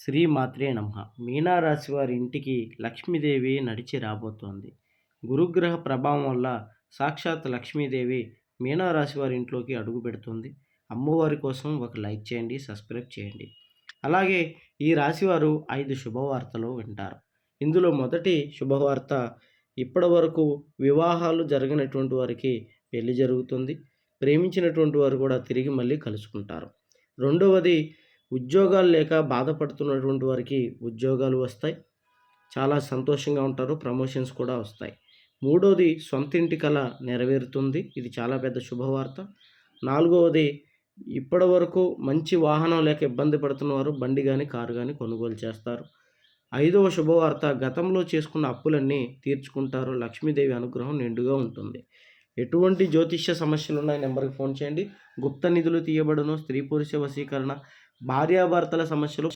శ్రీమాత్రే నమః. మీనరాశి వారి ఇంటికి లక్ష్మీదేవి నడిచి రాబోతోంది. గురుగ్రహ ప్రభావం వల్ల సాక్షాత్ లక్ష్మీదేవి మీనరాశి వారి ఇంట్లోకి అడుగు పెడుతుంది. అమ్మవారి కోసం ఒక లైక్ చేయండి, సబ్స్క్రైబ్ చేయండి. అలాగే ఈ రాశివారు 5 శుభవార్తలు వింటారు. ఇందులో మొదటి శుభవార్త, ఇప్పటి వరకు వివాహాలు జరగనటువంటి వారికి పెళ్లి జరుగుతుంది. ప్రేమించినటువంటి వారు కూడా తిరిగి మళ్ళీ కలుసుకుంటారు. రెండవది, ఉద్యోగాలు లేక బాధపడుతున్నటువంటి వారికి ఉద్యోగాలు వస్తాయి. చాలా సంతోషంగా ఉంటారు. ప్రమోషన్స్ కూడా వస్తాయి. మూడోది, సొంత ఇంటి కల నెరవేరుతుంది. ఇది చాలా పెద్ద శుభవార్త. నాలుగవది, ఇప్పటి వరకు మంచి వాహనం లేక ఇబ్బంది పడుతున్నవారు బండి కానీ కారు కానీ కొనుగోలు చేస్తారు. ఐదవ శుభవార్త, గతంలో చేసుకున్న అప్పులన్నీ తీర్చుకుంటారు. లక్ష్మీదేవి అనుగ్రహం నిండుగా ఉంటుంది. ఎటువంటి జ్యోతిష్య సమస్యలు ఉన్నాయి నెంబర్కి ఫోన్ చేయండి. గుప్త నిధులు తీయబడును, స్త్రీ పురుష వశీకరణ, భార్యాభర్తల సమస్యలు